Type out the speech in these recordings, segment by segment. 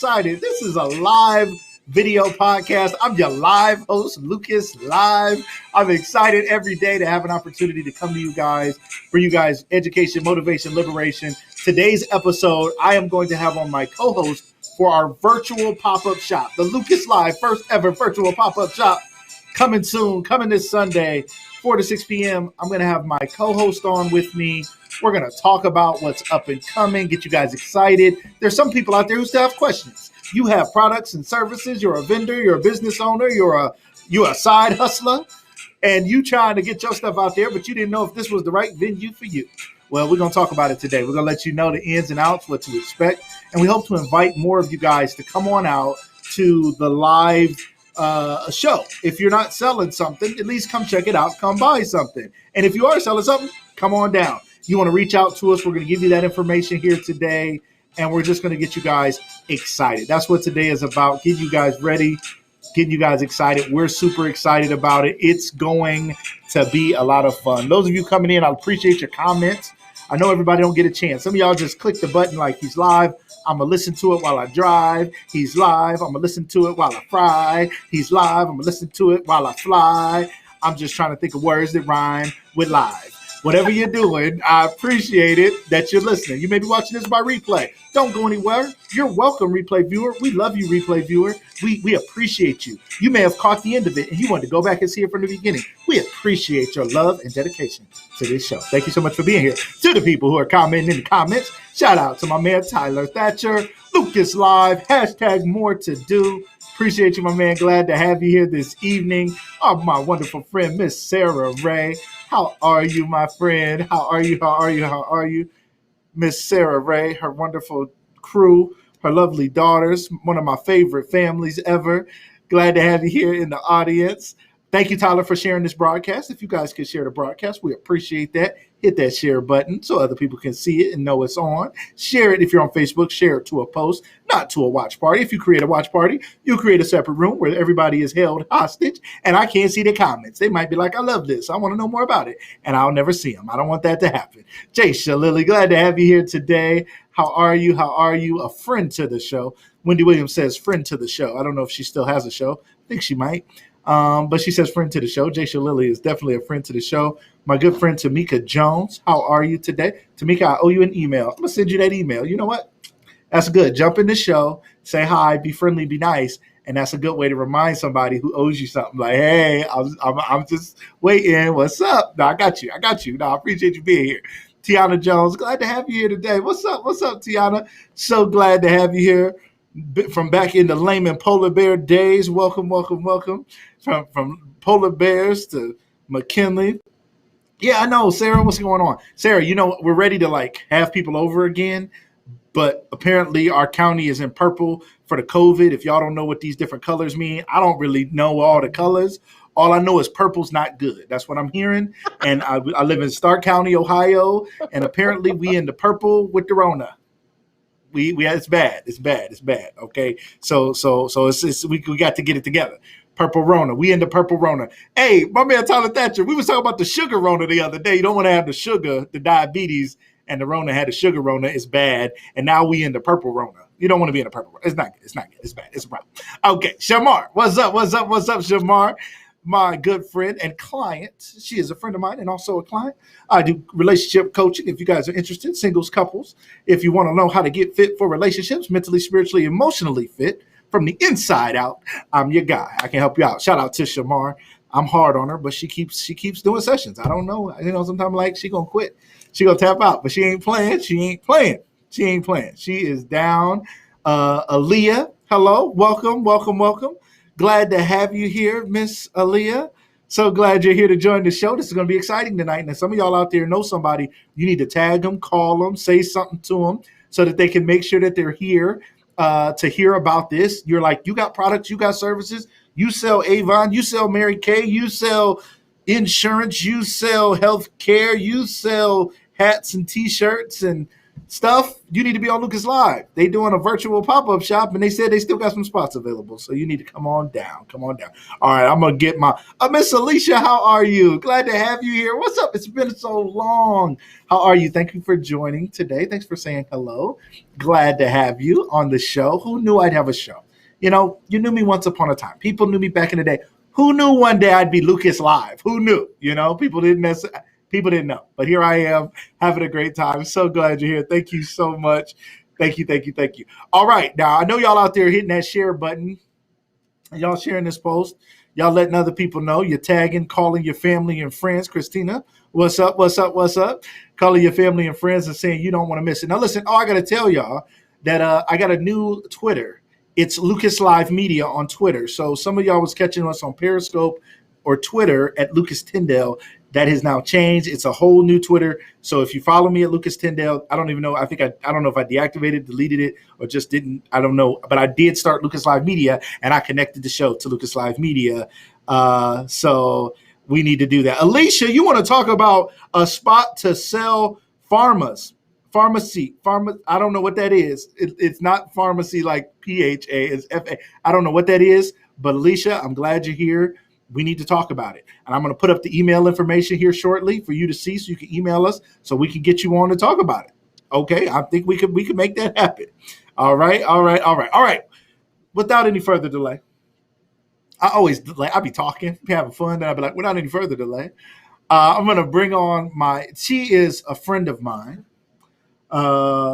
excited. This is a live video podcast. I'm your live host, Lucas Live. I'm excited every day to have an opportunity to come to you guys, bring you guys education, motivation, liberation. Today's episode, I am going to have on my co-host for our virtual pop-up shop, the Lucas Live first ever virtual pop-up shop, coming soon, coming this Sunday, 4 to 6 p.m. I'm going to have my co-host on with me. We're going to talk about what's up and coming, get you guys excited. There's some people out there who still have questions. You have products and services. You're a vendor. You're a business owner. You're a side hustler, and you trying to get your stuff out there, but you didn't know if this was the right venue for you. Well, we're going to talk about it today. We're going to let you know the ins and outs, what to expect, and we hope to invite more of you guys to come on out to the live show. If you're not selling something, at least come check it out. Come buy something. And if you are selling something, come on down. You want to reach out to us, we're going to give you that information here today, and we're just going to get you guys excited. That's what today is about, getting you guys ready, getting you guys excited. We're super excited about it. It's going to be a lot of fun. Those of you coming in, I appreciate your comments. I know everybody don't get a chance. Some of y'all just click the button like he's live. I'm going to listen to it while I drive. He's live. I'm going to listen to it while I fry. He's live. I'm going to listen to it while I fly. I'm just trying to think of words that rhyme with live. Whatever you're doing, I appreciate it that you're listening. You may be watching this by replay. Don't go anywhere. You're welcome, replay viewer. We love you, replay viewer. We appreciate you. You may have caught the end of it and you want to go back and see it from the beginning. We appreciate your love and dedication to this show. Thank you so much for being here. To the people who are commenting in the comments, shout out to my man Tyler Thatcher, Lucas Live, hashtag more to do. Appreciate you, my man. Glad to have you here this evening. Oh, my wonderful friend, Miss Sarah Ray. How are you, my friend? How are you? Miss Sarah Ray, her wonderful crew, her lovely daughters, one of my favorite families ever. Glad to have you here in the audience. Thank you, Tyler, for sharing this broadcast. If you guys could share the broadcast, we appreciate that. Hit that share button so other people can see it and know it's on. Share it if you're on Facebook. Share it to a post, not to a watch party. If you create a watch party, you create a separate room where everybody is held hostage, and I can't see the comments. They might be like, I love this. I want to know more about it, and I'll never see them. I don't want that to happen. Jay Shalili, glad to have you here today. How are you? A friend to the show. Wendy Williams says friend to the show. I don't know if she still has a show. I think she might. But she says friend to the show. Jaisha Lilly is definitely a friend to the show. My good friend Tamika Jones, how are you today? Tamika, I owe you an email. I'm going to send you that email. You know what? That's good. Jump in the show, say hi, be friendly, be nice. And that's a good way to remind somebody who owes you something. Like, hey, I'm just waiting. What's up? No, I got you. No, I appreciate you being here. Tiana Jones, glad to have you here today. What's up, Tiana? So glad to have you here. From back in the Layman Polar Bear days. Welcome. From Polar Bears to McKinley. Yeah, I know, Sarah, what's going on? Sarah, we're ready to have people over again, but apparently our county is in purple for the COVID. If y'all don't know what these different colors mean, I don't really know all the colors. All I know is purple's not good. That's what I'm hearing. And I live in Stark County, Ohio, and apparently we in the purple with the Rona. We it's bad. Okay, so it's we got to get it together. Purple Rona. We in the purple Rona. Hey, my man Tyler Thatcher. We was talking about the sugar Rona the other day. You don't want to have the sugar, the diabetes, and the Rona had the sugar Rona. It's bad. And now we in the purple Rona. You don't want to be in the purple Rona. It's not good. It's bad. It's a problem. Okay, Shamar. What's up, Shamar? My good friend and client. She is a friend of mine and also a client. I do relationship coaching. If you guys are interested, singles, couples, if you want to know how to get fit for relationships, mentally, spiritually, emotionally fit from the inside out, I'm your guy. I can help you out. Shout out to Shamar. I'm hard on her, but she keeps doing sessions. I don't know. Sometimes she gonna quit. She gonna tap out, but she ain't playing. She is down. Aaliyah, hello, welcome. Glad to have you here, Miss Aaliyah. So glad you're here to join the show. This is going to be exciting tonight. And some of y'all out there know somebody. You need to tag them, call them, say something to them so that they can make sure that they're here to hear about this. You're like, you got products, you got services. You sell Avon, you sell Mary Kay, you sell insurance, you sell health care, you sell hats and T-shirts and stuff, you need to be on Lucas Live. They doing a virtual pop-up shop, and they said they still got some spots available. So you need to come on down. Come on down. All right, I'm gonna get my Miss Alicia. How are you? Glad to have you here. What's up? It's been so long. How are you? Thank you for joining today. Thanks for saying hello. Glad to have you on the show. Who knew I'd have a show? You know, you knew me once upon a time. People knew me back in the day. Who knew one day I'd be Lucas Live? Who knew? You know, people didn't know. But here I am having a great time. So glad you're here. Thank you so much. Thank you. All right. Now, I know y'all out there hitting that share button. Y'all sharing this post. Y'all letting other people know. You're tagging, calling your family and friends. Christina, what's up? Calling your family and friends and saying you don't want to miss it. Now, listen, I got to tell y'all that I got a new Twitter. It's Lucas Live Media on Twitter. So some of y'all was catching us on Periscope or Twitter at Lucas Tyndale. That has now changed. It's a whole new Twitter. So if you follow me at Lucas Tyndale, I don't even know. I don't know if I deactivated, deleted it, or just didn't. I don't know. But I did start Lucas Live Media, and I connected the show to Lucas Live Media. So we need to do that. Alicia, you want to talk about a spot to sell pharmacy. I don't know what that is. It's not pharmacy like PHA. It's FA. I don't know what that is. But Alicia, I'm glad you're here. We need to talk about it. And I'm going to put up the email information here shortly for you to see so you can email us so we can get you on to talk about it. Okay, I think we could make that happen. All right. Without any further delay, I always delay. I'll be talking, be having fun, then I'll be like, without any further delay, I'm going to bring on she is a friend of mine.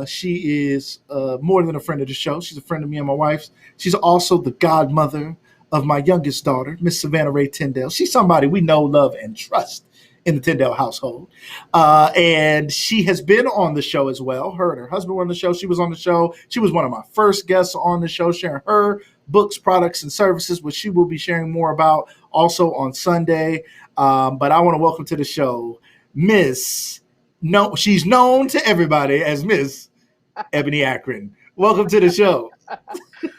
She is more than a friend of the show. She's a friend of me and my wife's. She's also the godmother of my youngest daughter, Miss Savannah Ray Tyndale. She's somebody we know, love, and trust in the Tyndale household. And she has been on the show as well. Her and her husband were on the show. She was on the show. She was one of my first guests on the show, sharing her books, products, and services, which she will be sharing more about also on Sunday. But I want to welcome to the show she's known to everybody as Miss Ebony Akron. Welcome to the show.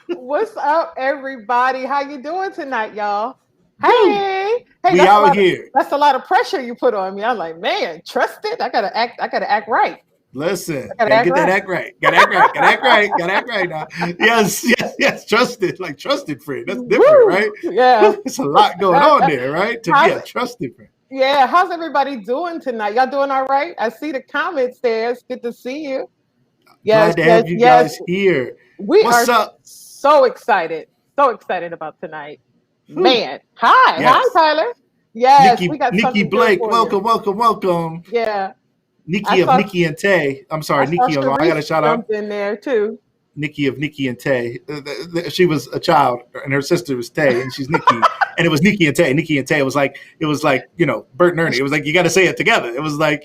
What's up, everybody? How you doing tonight, y'all? Hey, we out here. That's a lot of pressure you put on me. I'm like, man, trusted. I gotta act right. Listen, gotta act right. Gotta act right now. Yes. Trusted, like trusted friend. That's different, right? Yeah. It's a lot going on there, right? To be a trusted friend. Yeah. How's everybody doing tonight? Y'all doing all right? I see the comments there. It's good to see you. Yes, glad to have you guys here. What's up? So excited about tonight. Man. Hi, Tyler. Yes, we got Nikki Blake. Welcome. Yeah. Nikki of Nikki and Tay. I'm sorry, Nikki. I got a shout out in there too. Nikki of Nikki and Tay. She was a child, and her sister was Tay, and she's Nikki. And it was Nikki and Tay. Nikki and Tay. It was like Bert and Ernie. It was like you got to say it together. It was like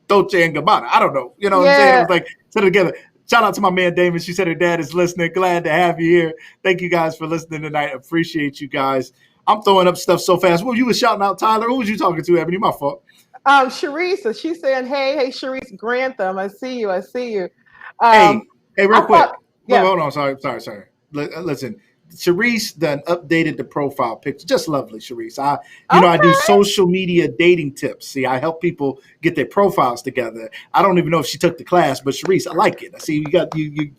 Dolce and Gabbana. I don't know. You know what I'm saying? It was like said it together. Shout out to my man Damon. She said her dad is listening. Glad to have you here. Thank you guys for listening tonight. Appreciate you guys. I'm throwing up stuff so fast. Well, you was shouting out Tyler. Who was you talking to, Ebony? My fault. Sharice. She's saying, hey, Sharice Grantham. I see you. Hey, real quick. Hold on. Sorry. Listen. Sharice done updated the profile picture. Just lovely, Sharice. I do social media dating tips. See, I help people get their profiles together. I don't even know if she took the class, but Sharice, I like it. I see you got you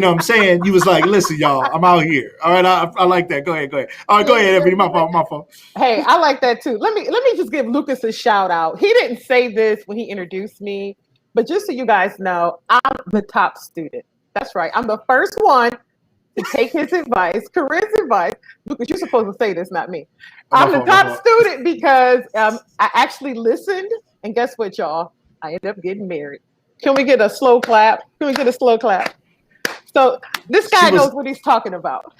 know what I'm saying? You was like, listen, y'all, I'm out here. All right, I like that. Go ahead. All right, go ahead, Ebony. My fault. Hey, I like that too. Let me just give Lucas a shout out. He didn't say this when he introduced me, but just so you guys know, I'm the top student. That's right. I'm the first one to take his advice, Corinne's advice. Lucas, you're supposed to say this, not me. I'm the top student because I actually listened, and guess what, y'all? I ended up getting married. Can we get a slow clap? So this guy knows what he's talking about.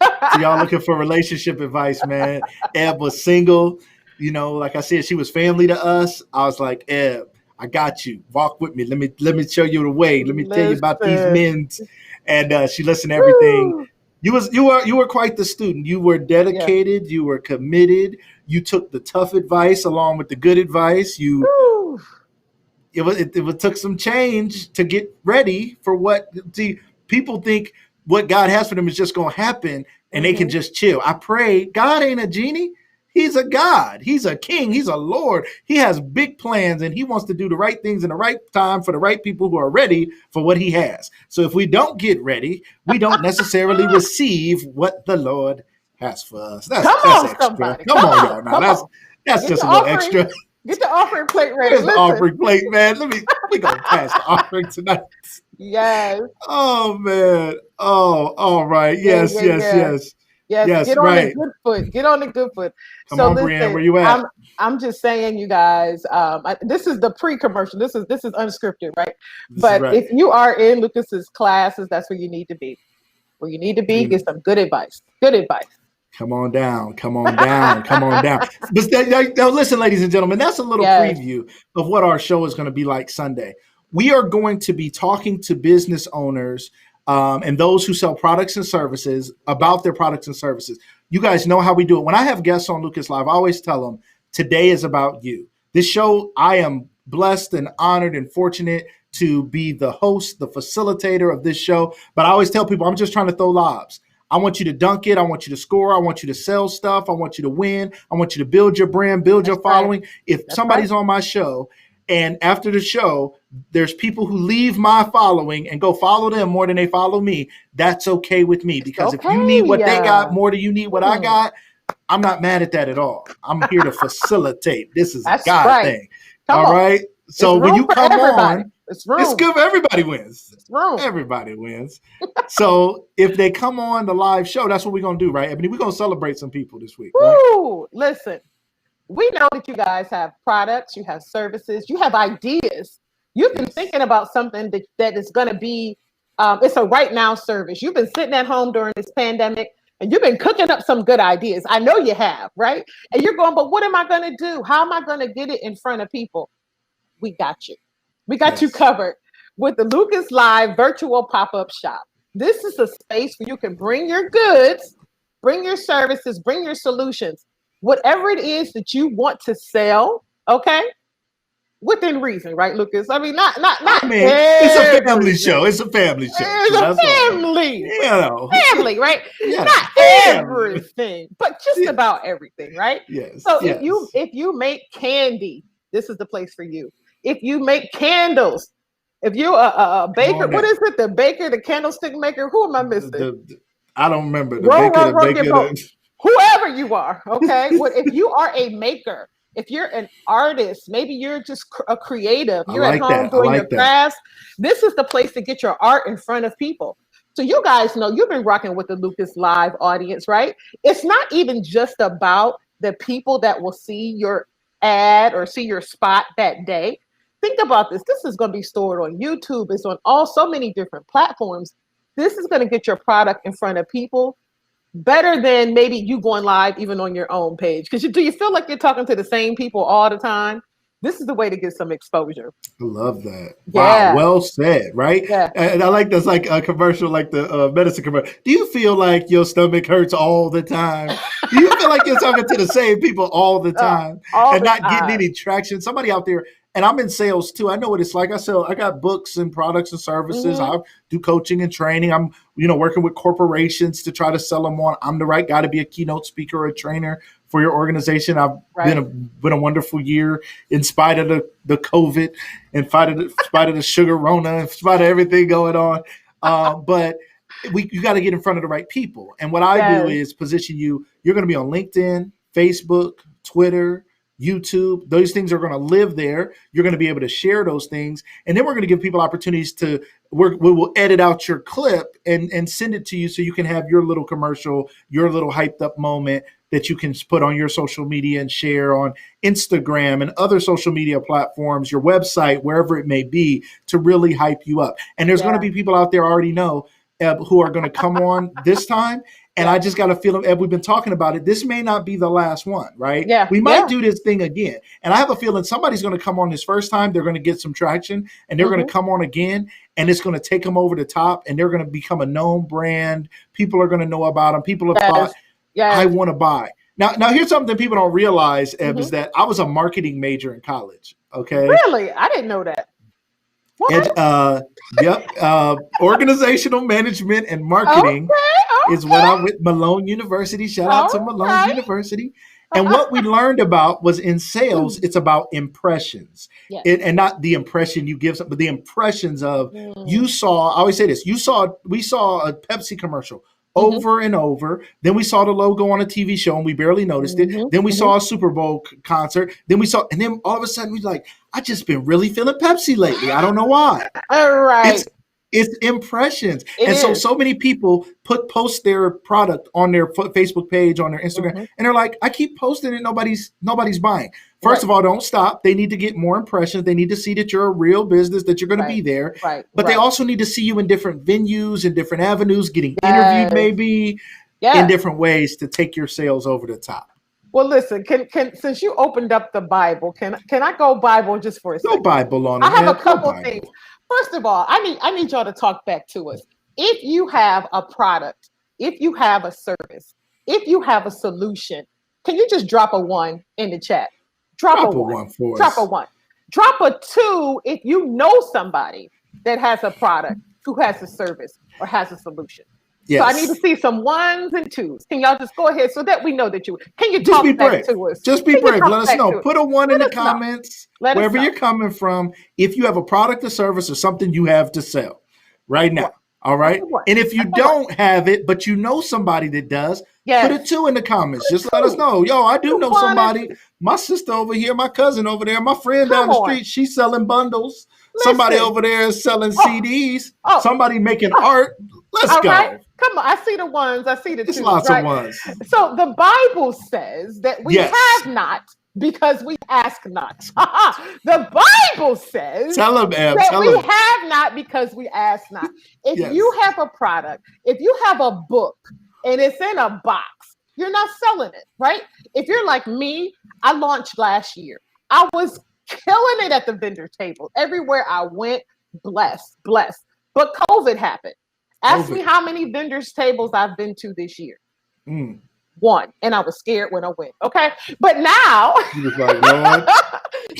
So y'all looking for relationship advice, man. Eb was single. Like I said, she was family to us. I was like, Eb, I got you. Walk with me. Let me show you the way. Let me tell you about these men. And she listened to everything. Woo! You were quite the student. You were dedicated. Yeah. You were committed. You took the tough advice along with the good advice. It took some change to get ready for what. See, people think what God has for them is just going to happen, and they can just chill. I pray God ain't a genie. He's a God. He's a king. He's a Lord. He has big plans and he wants to do the right things in the right time for the right people who are ready for what he has. So if we don't get ready, we don't necessarily receive what the Lord has for us. That's extra. Somebody. Come on, y'all. Now that's just a little extra. Get the offering plate ready. Where's the offering plate, man? We gonna pass the offering tonight. Yes. Oh man. Oh, all right. Yes. Yes, get on the good foot. Get on the good foot. Come on, Brianne, where you at? I'm just saying, you guys. This is the pre-commercial. This is unscripted, right? But if you are in Lucas's classes, that's where you need to be. Where you need to be, get some good advice. Good advice. Come on down. But now, listen, ladies and gentlemen, that's a little preview of what our show is going to be like Sunday. We are going to be talking to business owners and those who sell products and services about their products and services. You guys know how we do it. When I have guests on Lucas Live, I always tell them, today is about you. This show, I am blessed and honored and fortunate to be the host, the facilitator of this show. But I always tell people, I'm just trying to throw lobs. I want you to dunk it. I want you to score. I want you to sell stuff. I want you to win. I want you to build your brand, build your following. Right. If somebody's on my show and after the show, there's people who leave my following and go follow them more than they follow me, that's okay with me. Because if you need what they got more than you need what I got, I'm not mad at that at all. I'm here to facilitate. This is a God thing. All right. So when you come on, it's good. Everybody wins. Everybody wins. So if they come on the live show, that's what we're going to do, right, Ebony? We're going to celebrate some people this week. Woo! Right? Listen, we know that you guys have products, you have services, you have ideas. You've been thinking about something that is going to be, it's a right now service. You've been sitting at home during this pandemic and you've been cooking up some good ideas. I know you have, right? And you're going, but what am I going to do? How am I going to get it in front of people? We got you. We got you covered with the Lucas Live virtual pop-up shop. This is a space where you can bring your goods, bring your services, bring your solutions, whatever it is that you want to sell, okay? Within reason, right, Lucas? I mean, not. I mean, it's a family show. It's a family show. It's a family. You know. Family, right? Yeah, not everything, but just about everything, right? Yes. So if you make candy, this is the place for you. If you make candles, if you're a baker, what is it? The baker, the candlestick maker? Who am I missing? I don't remember. The baker. Whoever you are, okay? If you are a maker, if you're an artist, maybe you're just a creative, you're at home doing your crafts, this is the place to get your art in front of people. So you guys know you've been rocking with the Lucas Live audience, right? It's not even just about the people that will see your ad or see your spot that day. Think about this. This is going to be stored on YouTube. It's on so many different platforms. This is going to get your product in front of people better than maybe you going live even on your own page. Because do you feel like you're talking to the same people all the time? This is the way to get some exposure. I love that. Wow, well said, right? Yeah. And I like this, like a commercial, like the medicine commercial. Do you feel like your stomach hurts all the time? Do you feel like you're talking to the same people all the time and not getting any traction? Somebody out there, and I'm in sales too. I know what it's like. I got books and products and services. I do coaching and training. I'm, working with corporations to try to sell them on. I'm the right guy to be a keynote speaker or a trainer for your organization. I've been a wonderful year in spite of the COVID, in spite of the sugar Rona, in spite of everything going on. But you got to get in front of the right people. And what I do is position you. You're going to be on LinkedIn, Facebook, Twitter, YouTube. Those things are going to live there. You're going to be able to share those things. And then we're going to give people opportunities we will edit out your clip and send it to you so you can have your little commercial, your little hyped up moment that you can put on your social media and share on Instagram and other social media platforms, your website, wherever it may be, to really hype you up. And there's going to be people out there I already know who are going to come on this time. And I just got a feeling, Eb, we've been talking about it. This may not be the last one, right? Yeah. We might do this thing again. And I have a feeling somebody's going to come on this first time. They're going to get some traction and they're going to come on again. And it's going to take them over the top and they're going to become a known brand. People are going to know about them. People have thought, I want to buy. Now, here's something people don't realize, Eb, is that I was a marketing major in college. Okay. Really? I didn't know that. Organizational management and marketing is what I'm with Malone University. Shout out to Malone University. And what we learned about was in sales, it's about impressions. Yes. And not the impression you give, but the impressions of Mm. I always say this, we saw a Pepsi commercial Mm-hmm. over and over. Then we saw the logo on a TV show and we barely noticed it. Mm-hmm. Then we Mm-hmm. saw a Super Bowl concert. And then all of a sudden we like, I just been really feeling Pepsi lately. I don't know why. All right. It's impressions. It and is. so many people post their product on their Facebook page, on their Instagram, Mm-hmm. and they're like, I keep posting it, nobody's buying. First of all, don't stop. They need to get more impressions. They need to see that you're a real business, that you're going to be there. Right. But they also need to see you in different venues and different avenues, getting Yes. interviewed maybe in different ways to take your sales over the top. Well, listen, can since you opened up the Bible, can I go Bible just for a second? No Bible on it. I have man. a couple things. First of all, I need y'all to talk back to us. If you have a product, if you have a service, if you have a solution, can you just drop a 1 in the chat? Drop a 1 for us. Drop a 1. Drop a 2 if you know somebody that has a product, who has a service or has a solution. Yes. So I need to see some 1s and 2s. Can y'all just go ahead so that we know that you can you talk back to us? Just be brave. Let us know. Put a 1 in the comments, wherever you're coming from. If you have a product or service or something you have to sell right now. All right. And if you don't have it, but you know somebody that does, put a 2 in the comments. Just let us know. Yo, I do know somebody. My sister over here, my cousin over there, my friend down the street, she's selling bundles. Somebody over there is selling CDs. Somebody making art. Let's go. Right. Come on. I see the 1s. I see the 2s. It's lots of 1s. So the Bible says that we have not because we ask not. The Bible says that we have not because we ask not. If you have a product, if you have a book and it's in a box, you're not selling it, right? If you're like me, I launched last year. I was killing it at the vendor table. Everywhere I went, blessed. But COVID happened. Ask me how many vendors tables I've been to this year. 1. And I was scared when I went. Okay. But now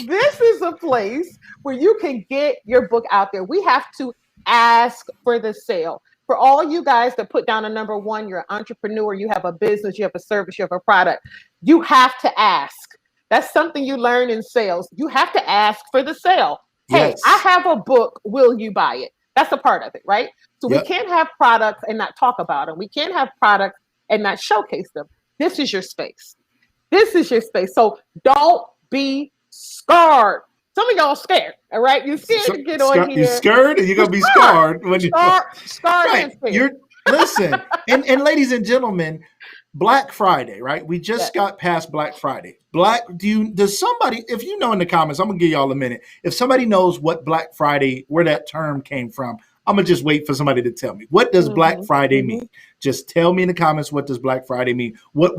this is a place where you can get your book out there. We have to ask for the sale. For all you guys that put down a number 1, you're an entrepreneur, you have a business, you have a service, you have a product. You have to ask. That's something you learn in sales. You have to ask for the sale. Hey, I have a book. Will you buy it? That's a part of it, right? So we can't have products and not talk about them. We can't have products and not showcase them. This is your space. This is your space. So don't be scarred. Some of y'all scared, all right? You're scared to get on here. You're scared, and you're gonna be scarred when you scarred. Right. Listen, and ladies and gentlemen, Black Friday, right? We just got past Black Friday. Does somebody, if you know in the comments, I'm gonna give y'all a minute. If somebody knows what Black Friday, where that term came from, I'm gonna just wait for somebody to tell me. What does Black Friday mean? Just tell me in the comments, what does Black Friday mean? Where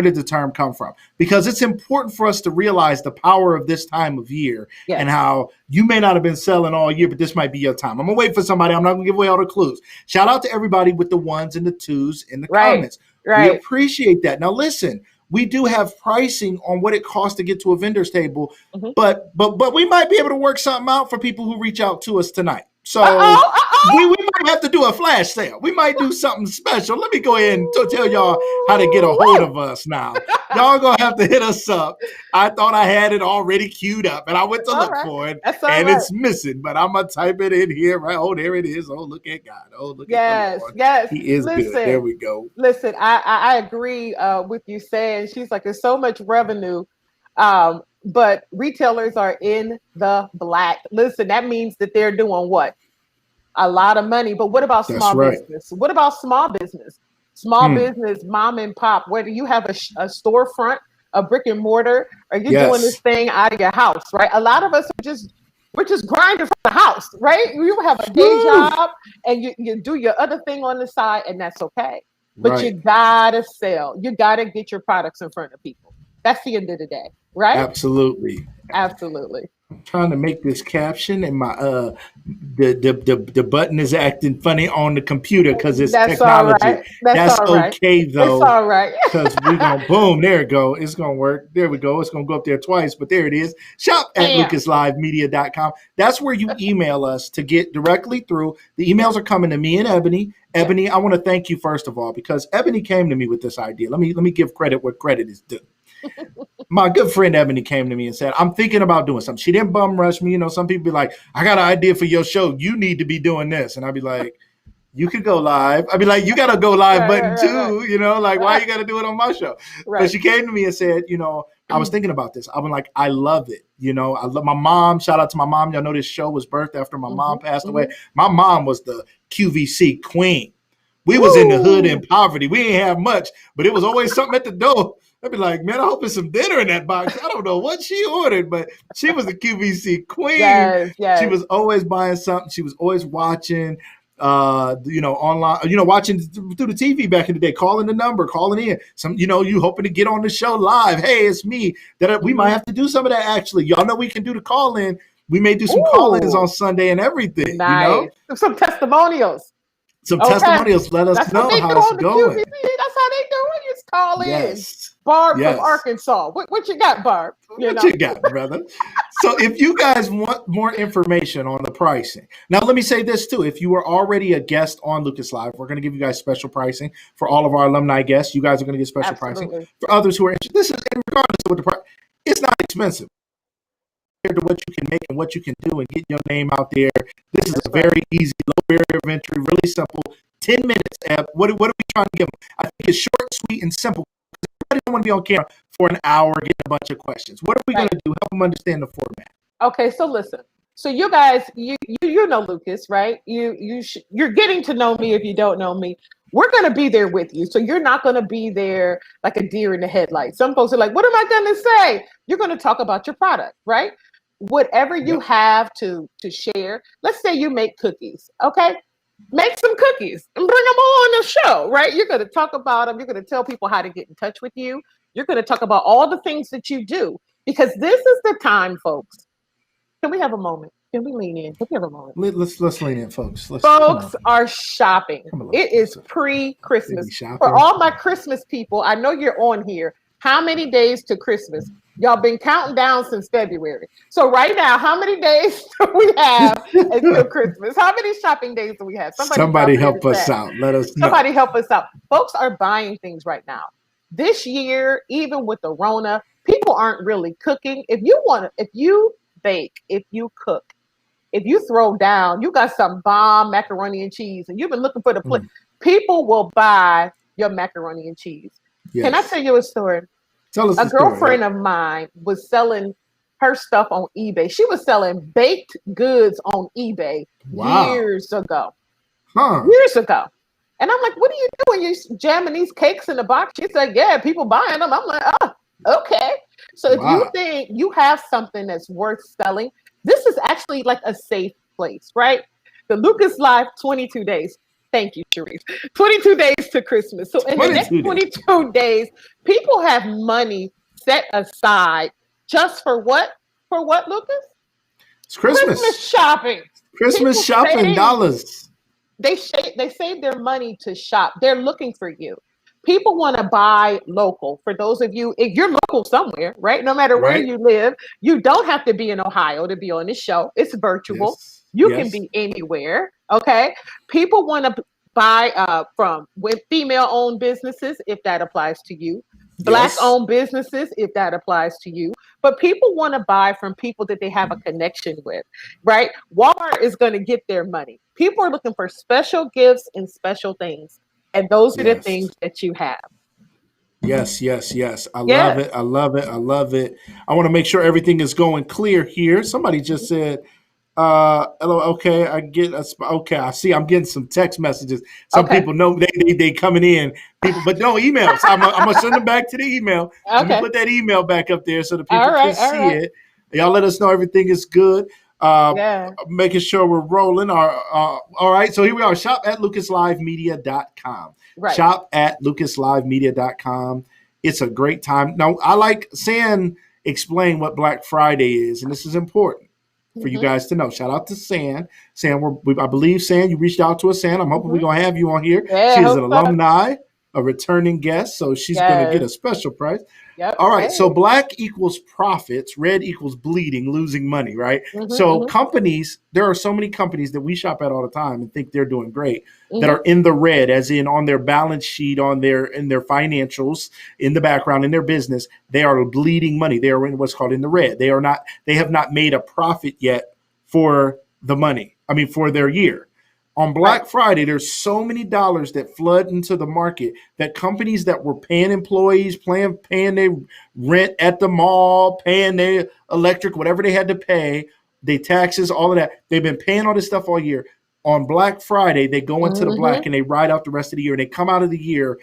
did the term come from? Because it's important for us to realize the power of this time of year and how you may not have been selling all year, but this might be your time. I'm gonna wait for somebody. I'm not gonna give away all the clues. Shout out to everybody with the 1s and the 2s in the comments. We appreciate that. Now listen, we do have pricing on what it costs to get to a vendor's table, but we might be able to work something out for people who reach out to us tonight. So we might have to do a flash sale. We might do something special. Let me go ahead and tell y'all how to get a hold of us now. Y'all gonna have to hit us up. I thought I had it already queued up, and I went to look for it, and it's missing. But I'm gonna type it in here. Right? Oh, there it is. Oh, look at God. Oh, look at the Lord. Yes. He is good. There we go. Listen, I agree with you saying. She's like, there's so much revenue. But retailers are in the black. Listen, that means that they're doing what? A lot of money. But what about small business? What about small business? Small business, mom and pop, whether you have a storefront, a brick and mortar, or you're doing this thing out of your house, right? A lot of us we're just grinding from the house, right? You have a day job and you do your other thing on the side, and that's okay. But you gotta sell. You gotta get your products in front of people. That's the end of the day, right? Absolutely. I'm trying to make this caption, and my the button is acting funny on the computer because it's technology. All right. That's okay though. It's all right. Because we're gonna boom. There it go. It's gonna work. There we go. It's gonna go up there twice, but there it is. Shop at lucaslivemedia.com. That's where you email us to get directly through. The emails are coming to me and Ebony. Ebony, I want to thank you first of all because Ebony came to me with this idea. Let me give credit where credit is due. My good friend Ebony came to me and said, I'm thinking about doing something. She didn't bum rush me. You know, some people be like, I got an idea for your show. You need to be doing this. And I'd be like, you could go live. I'd be like, you got to go live button too. You know, like, why you got to do it on my show? Right. But she came to me and said, you know, I was thinking about this. I was like, I love it. You know, I love my mom. Shout out to my mom. Y'all know this show was birthed after my mom passed away. My mom was the QVC queen. We was in the hood in poverty. We didn't have much, but it was always something at the door. I'd be like, man, I hope there's some dinner in that box. I don't know what she ordered, but she was the QVC queen. Yes, yes. She was always buying something. She was always watching, you know, online, you know, watching through the TV back in the day, calling the number, calling in. Some, you know, you hoping to get on the show live. Hey, it's me. That we might have to do some of that actually. Y'all know we can do the call in. We may do some call-ins on Sunday and everything. Nice. You know, some testimonials. Some testimonials. Let us know how it's going. QVC. That's how they do it. Just call in. Yes. Barb from Arkansas. What you got, Barb? What you got, brother? So if you guys want more information on the pricing, now let me say this too. If you are already a guest on Lucas Live, we're going to give you guys special pricing for all of our alumni guests. You guys are going to get special pricing. For others who are interested, this is regardless of what the price, it's not expensive compared to what you can make and what you can do and get your name out there. This is a very easy, low barrier of entry, really simple. 10 minutes. What are we trying to give them? I think it's short, sweet, and simple. I don't want to be on camera for an hour getting a bunch of questions. What are we going to do? Help them understand the format. Okay, so listen. So you guys, you know Lucas, right? You're getting to know me if you don't know me. We're going to be there with you. So you're not going to be there like a deer in the headlights. Some folks are like, what am I going to say? You're going to talk about your product, right? Whatever you have to share. Let's say you make cookies, okay? Make some cookies and bring them on the show, right? You're going to talk about them. You're going to tell people how to get in touch with you. You're going to talk about all the things that you do, because this is the time, folks. Can we have a moment? Can we lean in? Can we have a moment? Let's lean in, folks. Folks are shopping. It is pre-Christmas. For all my Christmas people, I know you're on here. How many days to Christmas? Y'all been counting down since February. So right now, how many days do we have until Christmas? How many shopping days do we have? Somebody help us out. Let us know. Somebody help us out. Folks are buying things right now. This year, even with the Rona, people aren't really cooking. If you bake, if you cook, if you throw down, you got some bomb macaroni and cheese, and you've been looking for the plate. People will buy your macaroni and cheese. Yes. Can I tell you a story? Tell us a girlfriend of mine was selling her stuff on eBay. She was selling baked goods on eBay years ago. Years ago. And I'm like, what are you doing? You're jamming these cakes in the box? She said, yeah, people buying them. I'm like, oh, okay. So if you think you have something that's worth selling, this is actually like a safe place, right? The Lucas Live 22 days. Thank you, Sharice. 22 days to Christmas. So in the next 22 days, people have money set aside just for what? For what, Lucas? It's Christmas. Christmas shopping. Christmas shopping dollars. They save their money to shop. They're looking for you. People want to buy local. For those of you, if you're local somewhere, right? No matter where you live, you don't have to be in Ohio to be on this show. It's virtual. Yes. You can be anywhere. Okay. People want to buy with female-owned businesses, if that applies to you. Black-owned businesses, if that applies to you. But people want to buy from people that they have a connection with, right? Walmart is going to get their money. People are looking for special gifts and special things. And those are the things that you have. Yes. I love it. I want to make sure everything is going clear here. Somebody just said, hello, okay, I see. I'm getting some text messages. Some people know they coming in. People, but no emails. I'm gonna send them back to the email. Let me put that email back up there so the people can see it. Y'all let us know everything is good. Making sure we're rolling. All right, so here we are. Shop at lucaslivemedia.com. Right. Shop at lucaslivemedia.com. It's a great time. Now, I like San explain what Black Friday is, and this is important for you guys to know. Shout out to San. San, I believe, San, you reached out to us, San. I'm hoping we're going to have you on here. Yeah, she is an alumni. a returning guest, so she's going to get Yes. a special price. Yep. All right, so Hey. black equals profits, red equals bleeding, losing money, right? So Mm-hmm, companies, there are so many companies that we shop at all the time and think they're doing great that mm-hmm. are in the red, as in on their balance sheet, on their in their financials, in the background, in their business, they are bleeding money. They are in what's called in the red. They are not. They have not made a profit yet for the money. I mean, for their year. On Right. Black Friday, there's so many dollars that flood into the market that companies that were paying employees, paying their rent at the mall, paying their electric, whatever they had to pay, they taxes, all of that. They've been paying all this stuff all year. On Black Friday, they go into the black Mm-hmm. and they ride out the rest of the year and they come out of the year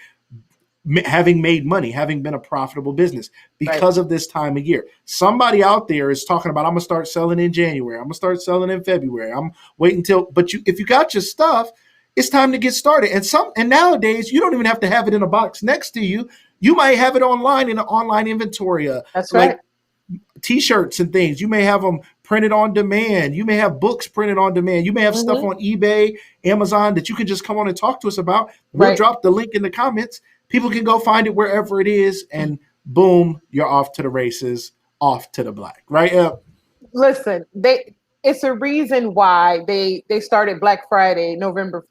having made money, having been a profitable business Right. because of this time of year. Somebody out there is talking about, I'm gonna start selling in January. I'm gonna start selling in February. I'm waiting until, but if you got your stuff, it's time to get started. And nowadays you don't even have to have it in a box next to you. You might have it online in an online inventory, That's right. like t-shirts and things. You may have them printed on demand. You may have books printed on demand. You may have stuff Mm-hmm. on eBay, Amazon that you can just come on and talk to us about. We'll Right. drop the link in the comments. People can go find it wherever it is, and boom, you're off to the races, off to the black. Right? Listen, it's a reason why they started Black Friday November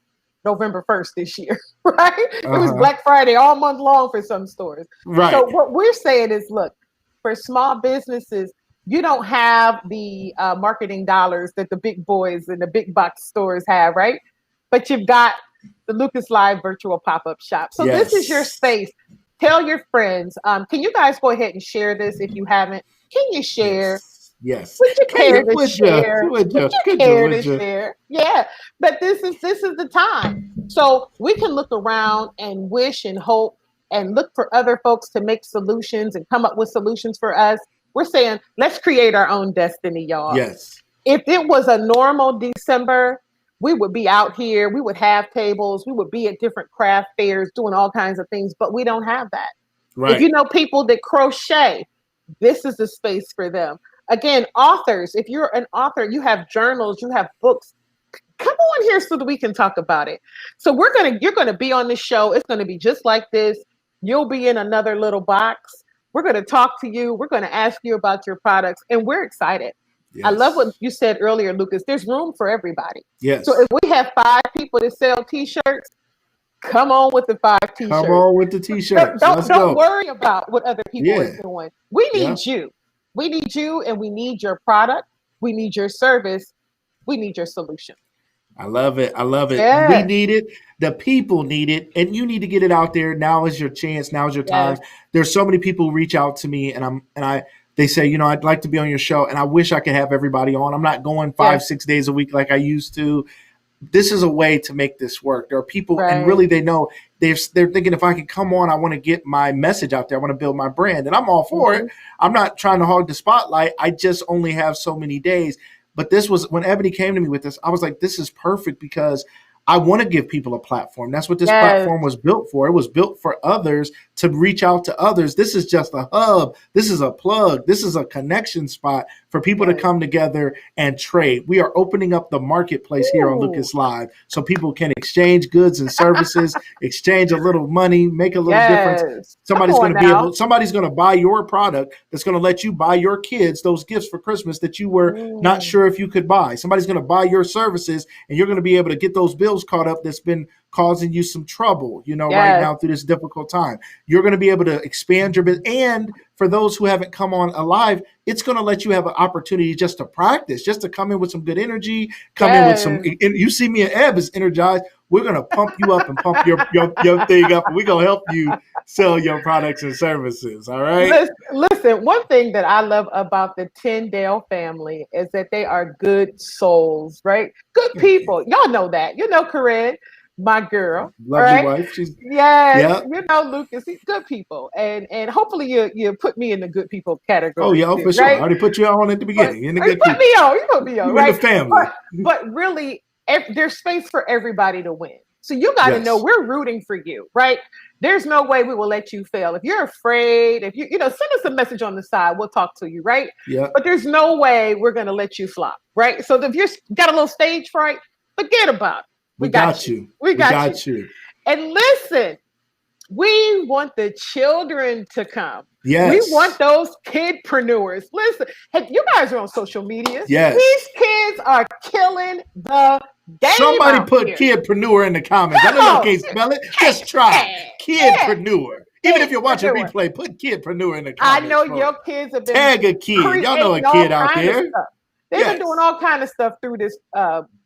1st this year, right? It was Uh-huh. Black Friday all month long for some stores. So Right. what we're saying is, look, for small businesses, you don't have the marketing dollars that the big boys and the big box stores have, right? But you've got the Lucas Live virtual pop-up shop. So this is your Yes. space. Tell your friends. Can you guys go ahead and share this if you haven't? Can you share? Yes. Yes. Would you Can care you? to Would you? share? Would Would you? you Could you? care to Would you? share? Yeah, but this is the time. So we can look around and wish and hope and look for other folks to make solutions and come up with solutions for us. We're saying let's create our own destiny, y'all. Yes. If it was a normal December, we would be out here, we would have tables, we would be at different craft fairs doing all kinds of things, but we don't have that. If you Right. know people that crochet, this is the space for them. Again, authors, if you're an author, you have journals, you have books, come on here so that we can talk about it. So you're gonna be on the show. It's gonna be just like this. You'll be in another little box. We're gonna talk to you. We're gonna ask you about your products, and we're excited. I love what Yes. you said earlier, Lucas. There's room for everybody. So if Yes. we have 5 people that sell t-shirts, come on with the 5 Come t-shirts. on with the Don't, t-shirts. don't Let's don't go. worry about what other people are Yeah. doing. We Yeah. need you. We need you, and we need your product. We need your service. We need your solution. I love it. I love it. We Yes. need it. The people need it, and you need to get it out there. Now is your chance. Now is your time. Yes. There's so many people who reach out to me, and they say, I'd like to be on your show, and I wish I could have everybody on. I'm not going five, Yes. 6 days a week like I used to. This is a way to make this work. There are people, and Right. really, they know they're thinking, if I can come on, I want to get my message out there. I want to build my brand, and I'm all for it. Hmm. I'm not trying to hog the spotlight. I just only have so many days. But this was when Ebony came to me with this. I was like, this is perfect because I want to give people a platform. That's what this Yes. platform was built for. It was built for others to reach out to others. This is just a hub. This is a plug. This is a connection spot for people to Yes. come together and trade. We are opening up the marketplace here on Ooh. Lucas Live so people can exchange goods and services, exchange a little money, make a little difference. Yes. Come on now. Somebody's going to buy your product that's going to let you buy your kids those gifts for Christmas that you were not Mm. sure if you could buy. Somebody's going to buy your services and you're going to be able to get those bills caught up that's been causing you some trouble, right Yes. now through this difficult time. You're going to be able to expand your business. And for those who haven't come on alive, it's going to let you have an opportunity just to practice, just to come in with some good energy, come in with some, Yes. and you see me and Eb is energized. We're going to pump you up and pump your thing up. And we're going to help you sell your products and services. All right. Listen, one thing that I love about the Tyndale family is that they are good souls, right? Good Thank you. people. Y'all know that. You know Corinne, my girl. All Lovely right. wife. She's, Yes, yeah. you know Lucas, he's good people. And hopefully you put me in the good people Oh, category yeah, too, for sure. I right? already put you on at the But beginning. You're in the you good put me people. on, you put me on, You in the right? family. But really, there's space for everybody to win. So you got to know Yes. we're rooting for you, right? There's no way we will let you fail. If you're afraid, if you send us a message on the side, we'll talk to you, right? Yeah. But there's no way we're going to let you flop, right? So if you've got a little stage fright, forget about it. We We got got you. you. We We got you. got you. And listen, We want the children to come. We Yes. want those kidpreneurs. Listen, hey, you guys are on social media. Yes. These kids are killing the game Somebody out put here. kidpreneur in the comments. I Come know y'all on. can't spell it. Hey, Just try it. hey, yeah. Kidpreneur. Even if you're watching Kidpreneur. replay, put kidpreneur in the I comments know for your us. kids have been Tag a kid. Y'all know a creating all kid out kind of there. stuff. They've been doing Yes. all kind of stuff through this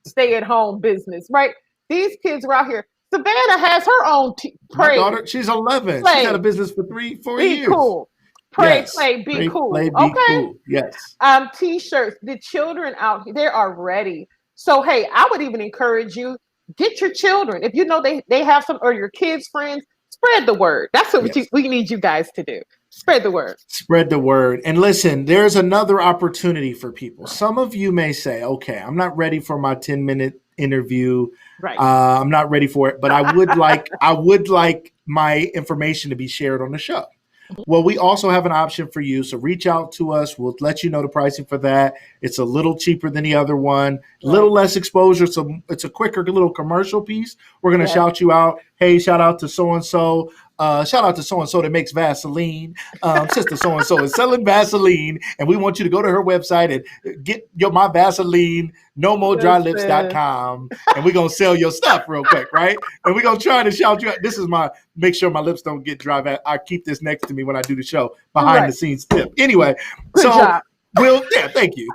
stay-at-home business, right? These kids are out here. Savannah has her own My pray, daughter, she's 11. She's had a play, business for 3-4 be years. cool. Pray, Yes. play, be Pray, play, cool. be Okay. cool. Yes. T-shirts. The children out here, they are ready. So hey, I would even encourage you, get your children. If you know they have some, or your kids' friends, spread the word. That's what Yes. we need you guys to do. Spread the word. Spread the word. And listen, there's another opportunity for people. Some of you may say, okay, I'm not ready for my 10-minute interview. Right. I'm not ready for it, but I would like my information to be shared on the show. Well, we also have an option for you. So reach out to us. We'll let you know the pricing for that. It's a little cheaper than the other one, a little less exposure. So it's a quicker little commercial piece. We're going to shout you out. Hey, shout out to so-and-so. Shout out to so-and-so that makes Vaseline. Sister so-and-so is selling Vaseline, and we want you to go to her website and get my Vaseline, nomodrylips.com, and we're going to sell your stuff real quick, right? And we're going to try to shout you out. This is make sure my lips don't get dry. I keep this next to me when I do the show, behind the scenes tip. Anyway, Good job. Thank you.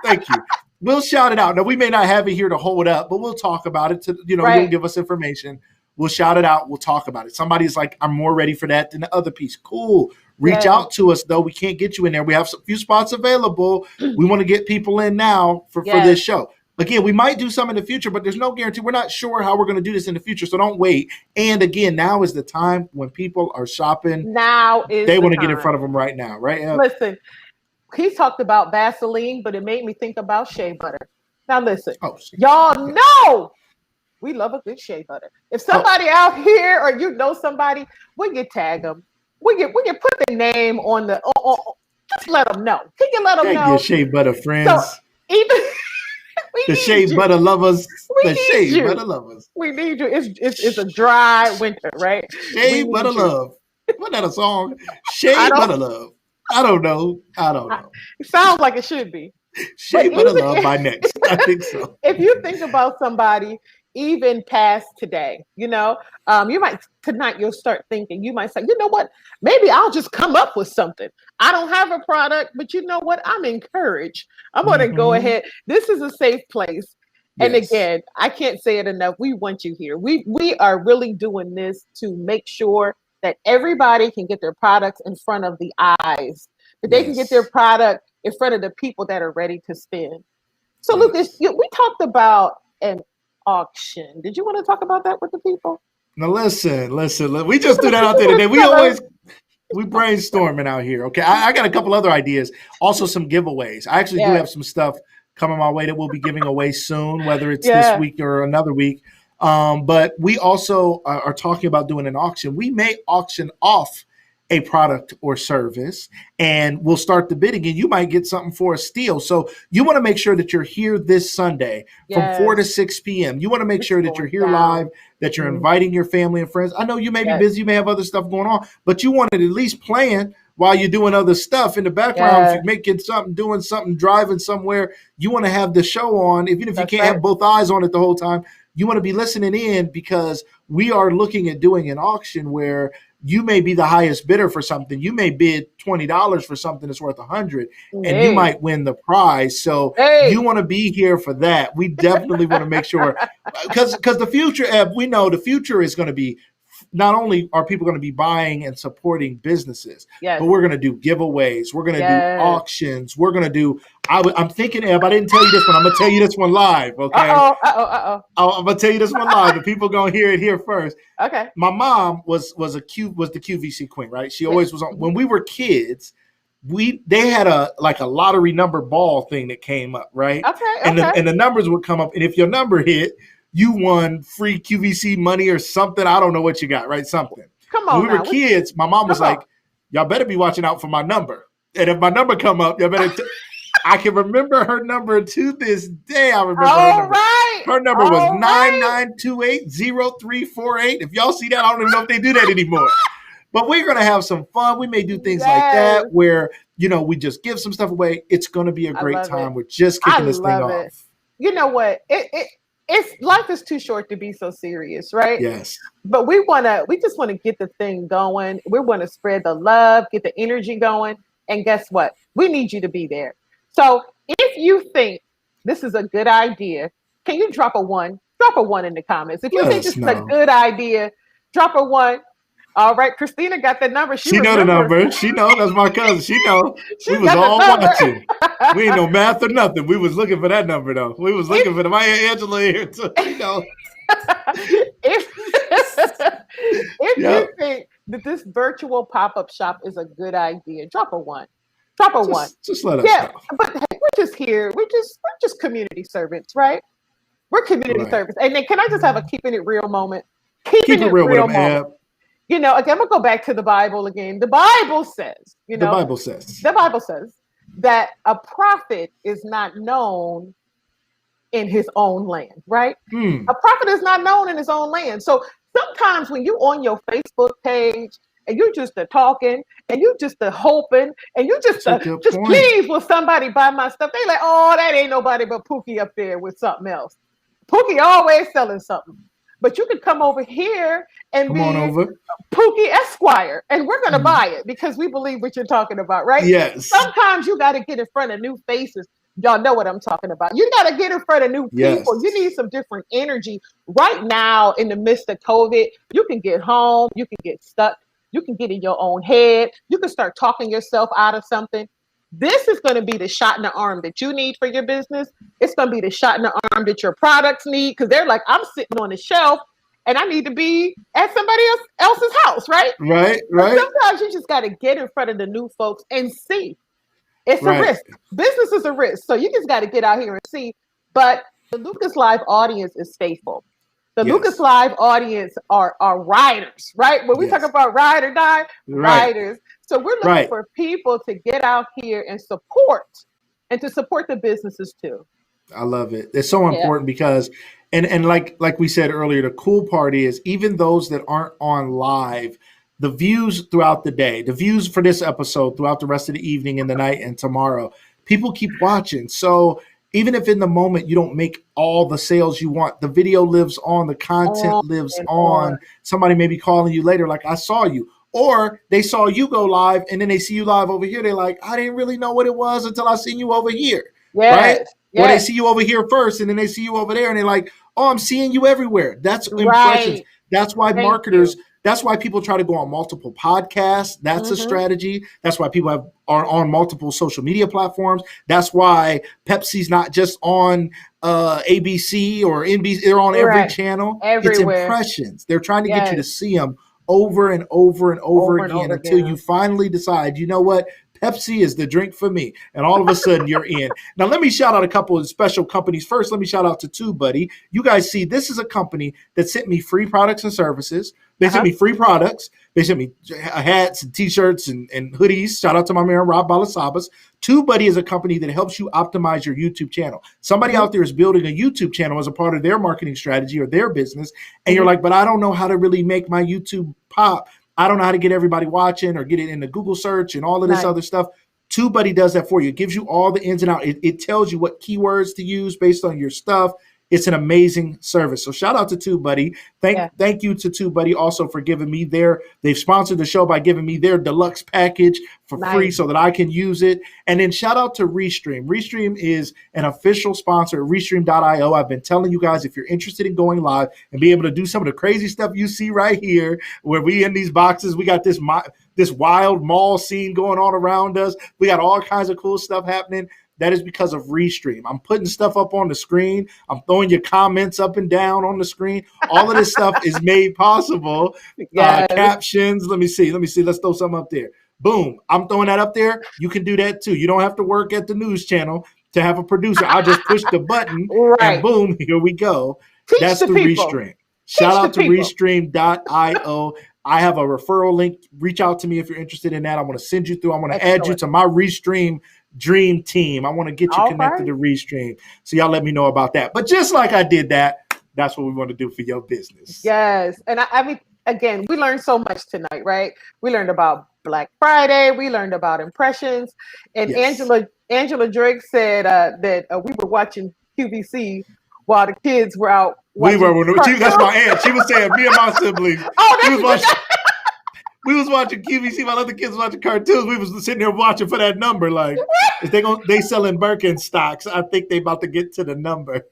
We'll shout it out. Now, we may not have it here to hold up, but we'll talk about it. You'll give us information. We'll shout it out. We'll talk about it. Somebody's like, I'm more ready for that than the other piece. Cool. Reach out to us, though. We can't get you in there. We have a few spots available. We want to get people in now for this show. Again, we might do some in the future, but there's no guarantee. We're not sure how we're going to do this in the future, so don't wait. And again, now is the time when people are shopping. They want to get in front of them right now, right? Listen, he talked about Vaseline, but it made me think about shea butter. Now listen, y'all know we love a good shea butter. If somebody out here, or you know somebody, we can tag them. We can put the name on the. Just let them know. Can you let them know? Your shea butter friends. So even the shea butter lovers. We need you. Butter lovers. We need you. It's a dry winter, right? Shea butter love. Wasn't that a song? Shea butter love. I don't know. It sounds like it should be. Shea butter love by next. I think so. If you think about somebody even past today, you might tonight you'll start thinking, you might say, you know what, maybe I'll just come up with something. I don't have a product, but you know what, I'm encouraged. I'm going to go ahead. This is a safe place. And again, I can't say it enough. We want you here. We are really doing this to make sure that everybody can get their products in front of the eyes, that they can get their product in front of the people that are ready to spend. So Lucas, we talked about an auction. Did you want to talk about that with the people? Now listen. We just threw that out there today. We brainstorming out here. Okay. I got a couple other ideas. Also some giveaways. I actually do have some stuff coming my way that we'll be giving away soon, whether it's this week or another week. But we also are talking about doing an auction. We may auction off a product or service, and we'll start the bidding, and you might get something for a steal. So you want to make sure that you're here this Sunday from 4 to 6 p.m. You want to make sure that you're here live, that you're inviting your family and friends. I know you may be busy, you may have other stuff going on, but you want it at least playing while you're doing other stuff in the background. If you're making something, doing something, driving somewhere, you want to have the show on. Even if you can't have both eyes on it the whole time, you want to be listening in, because we are looking at doing an auction where you may be the highest bidder for something. You may bid $20 for something that's worth $100, and you might win the prize. So you want to be here for that. We definitely want to make sure, because the future, Eb, we know the future is going to be, not only are people going to be buying and supporting businesses, but we're going to do giveaways. We're going to do auctions. We're going to do, I'm thinking, Eb, I didn't tell you this one. I'm going to tell you this one live, okay? I'm going to tell you this one live. The people going to hear it here first. Okay. My mom was the QVC queen, right? She always was on. When we were kids, they had a lottery number ball thing that came up, right? Okay. And the numbers would come up, and if your number hit, you won free QVC money or something. I don't know what you got, right? Something. Come on. When we were kids, my mom was like, y'all better be watching out for my number. And if my number come up, y'all better. I can remember her number to this day. I remember her number. Right. Her number was 99280348. If y'all see that, I don't even know if they do that anymore. But we're going to have some fun. We may do things like Yes. that where, we just give some stuff away. It's going to be a I great love time. it. We're just I kicking this thing love off. it. You know what? It's life is too short to be so serious, right? Yes. But we just want to get the thing going. We want to spread the love, get the energy going. And guess what? We need you to be there. So if you think this is a good idea, can you drop a one? Drop a one in the comments. If you Let think us this is a know. good idea, drop a one. All right, Christina got the number. She know the number. She know. That's my cousin. She know. We was all watching. We ain't no math or nothing. We was looking for that number though. We was looking for the Maya Angela here too. She know. If you think that this virtual pop-up shop is a good idea, drop a one. Drop a one. Just let us know. But hey, we're just here. We're just community servants, right? We're community servants. And then can I just have a keeping it real moment? Keeping it real moment. Ab. Again, I'm gonna go back to the Bible again. The Bible says, the Bible says that a prophet is not known in his own land, right? A prophet is not known in his own land. So sometimes when you're on your Facebook page and you just talking and you just hoping and you just please will somebody buy my stuff, they like, oh, that ain't nobody but Pookie up there with something else. Pookie always selling something. But you could come over here and be Pookie Esquire, and we're going to buy it because we believe what you're talking about, right? Yes. Sometimes you got to get in front of new faces. Y'all know what I'm talking about. You got to get in front of new people. Yes. You need some different energy. Right now, in the midst of COVID, you can get home. You can get stuck. You can get in your own head. You can start talking yourself out of something. This is going to be the shot in the arm that you need for your business. It's going to be the shot in the arm that your products need because they're like, I'm sitting on the shelf and I need to be at somebody else's house, right? Right. But sometimes you just got to get in front of the new folks and see. It's a risk. Business is a risk. So you just got to get out here and see. But the Lucas Live audience is faithful. The Lucas Live audience are riders, right? When we talk about ride or die, riders. So we're looking for people to get out here and support the businesses too. I love it. It's so important because, and like we said earlier, the cool part is even those that aren't on live, the views throughout the day, the views for this episode throughout the rest of the evening and the night and tomorrow, people keep watching. So even if in the moment you don't make all the sales you want, the video lives on, the content lives on. Somebody may be calling you later like, I saw you. Or they saw you go live and then they see you live over here. They're like, I didn't really know what it was until I seen you over here. Right? Yes. Or they see you over here first and then they see you over there and they're like, oh, I'm seeing you everywhere. That's impressions. That's why that's why people try to go on multiple podcasts. That's a strategy. That's why people are on multiple social media platforms. That's why Pepsi's not just on ABC or NBC. They're on every channel. Everywhere. It's impressions. They're trying to get you to see them over and over and over again until you finally decide, you know what? Pepsi is the drink for me. And all of a sudden you're in. Now, let me shout out a couple of special companies. First, let me shout out to TubeBuddy. You guys see, this is a company that sent me free products and services. They sent me free products. They sent me hats and T-shirts and hoodies. Shout out to my man, Rob Balasabas. TubeBuddy is a company that helps you optimize your YouTube channel. Somebody out there is building a YouTube channel as a part of their marketing strategy or their business. And you're like, but I don't know how to really make my YouTube pop. I don't know how to get everybody watching or get it in the Google search and all of this other stuff. TubeBuddy does that for you. It gives you all the ins and outs. It tells you what keywords to use based on your stuff. It's an amazing service. So shout out to TubeBuddy. Thank you to TubeBuddy also for giving me they've sponsored the show by giving me their deluxe package for free so that I can use it. And then shout out to Restream. Restream is an official sponsor at Restream.io. I've been telling you guys, if you're interested in going live and be able to do some of the crazy stuff you see right here, where we in these boxes, we got this wild mall scene going on around us. We got all kinds of cool stuff happening. That is because of Restream. I'm putting stuff up on the screen. I'm throwing your comments up and down on the screen. All of this stuff is made possible. Captions. Let me see. Let's throw something up there. Boom. I'm throwing that up there. You can do that too. You don't have to work at the news channel to have a producer. I just push the button and boom, here we go. That's the Restream. Shout out to Restream.io. I have a referral link. Reach out to me if you're interested in that. I'm going to send you through. I'm going to add you to my Restream dream team. I want to get you connected to Restream. So y'all let me know about that. But just like I did that, that's what we want to do for your business. Yes. And I mean, again, we learned so much tonight, right? We learned about Black Friday. We learned about impressions. And Yes. Angela Drake said that we were watching QVC while the kids were out watching That's cartoons. my aunt. She was saying, me and my siblings, Oh, we that's was watching. We was watching QVC while other kids watching cartoons. We was sitting there watching for that number. Like, if they selling Birkenstocks, I think they about to get to the number.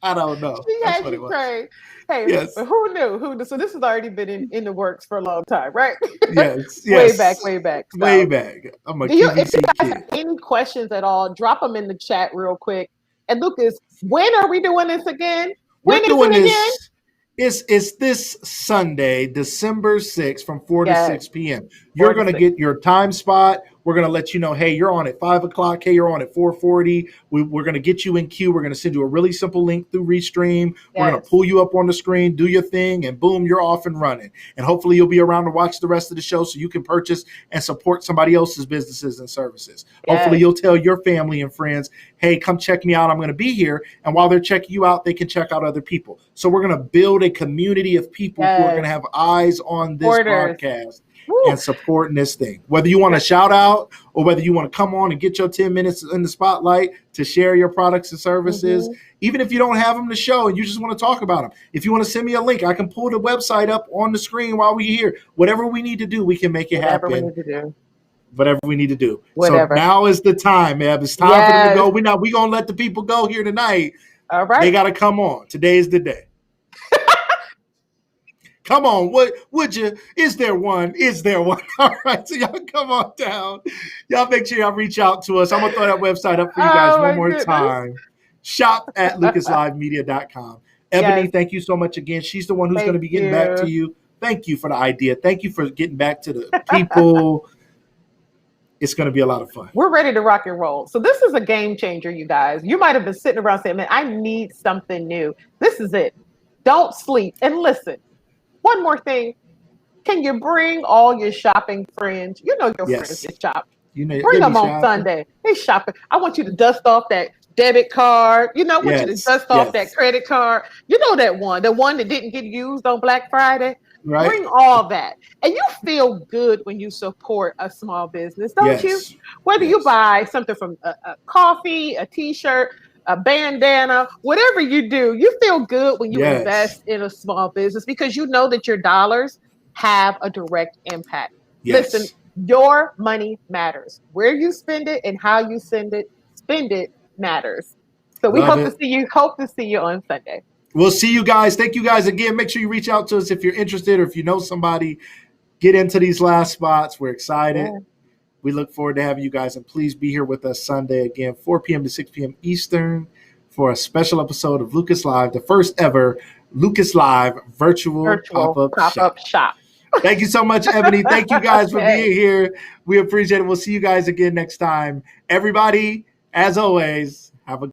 I don't know. she That's had what it you was. trained. Hey, Yes. but who knew? Who knew? So this has already been in the works for a long time, right? Yes. Way back, Yes. way back. Way So, back. I'm a do you? If you QVC guys kid. have any questions at all, drop them in the chat real quick. And Lucas, when are we doing this again? We're When is doing it again? this. It's this Sunday, December 6th from 4 to Yes, 6 p.m. You're 4 to going to 6. get your time spot. We're going to let you know, hey, you're on at 5 o'clock. Hey, you're on at 4:40. We're going to get you in queue. We're going to send you a really simple link through Restream. We're going to Yes. pull you up on the screen, do your thing, and boom, you're off and running. And hopefully you'll be around to watch the rest of the show so you can purchase and support somebody else's businesses and services. Yes. Hopefully you'll tell your family and friends, hey, come check me out. I'm going to be here. And while they're checking you out, they can check out other people. So we're going to build a community of people who are going to have eyes on this podcast and supporting this thing. Whether you want to shout out or whether you want to come on and get your 10 minutes in the spotlight to share your products and services, even if you don't have them to show and you just want to talk about them. If you want to send me a link, I can pull the website up on the screen while we're here. Whatever we need to do, we can make it happen. Whatever we need to do. Whatever we need to do. Whatever. So now is the time, man. It's time for them to go. We gonna let the people go here tonight. All right. They gotta come on. Today is the day. Come on, would you? Is there one? Is there one? All right, so y'all come on down. Y'all make sure y'all reach out to us. I'm gonna throw that website up for you guys one more time. Shop at lucaslivemedia.com. Ebony, thank you so much again. She's the one who's going to be getting back to you. Thank you for the idea. Thank you for getting back to the people. It's going to be a lot of fun. We're ready to rock and roll. So this is a game changer, you guys. You might have been sitting around saying, man, I need something new. This is it. Don't sleep. And listen, one more thing. Can you bring all your shopping friends? You know your friends that shop. Bring them on Sunday. They shopping. I want you to dust off that debit card. I want you to dust off that credit card. You know that one, the one that didn't get used on Black Friday. Right. Bring all that. And you feel good when you support a small business, don't you? Whether you buy something from a coffee, a t-shirt, a bandana, whatever you do, you feel good when you invest in a small business because you know that your dollars have a direct impact. Listen, your money matters. Where you spend it and how you spend it matters. So we hope to see you on Sunday. We'll see you guys. Thank you guys again. Make sure you reach out to us if you're interested or if you know somebody. Get into these last spots. We're excited. Yeah. We look forward to having you guys. And please be here with us Sunday again, 4 p.m. to 6 p.m. Eastern for a special episode of Lucas Live, the first ever Lucas Live virtual pop-up shop. Thank you so much, Ebony. Thank you guys for being here. We appreciate it. We'll see you guys again next time. Everybody, as always, have a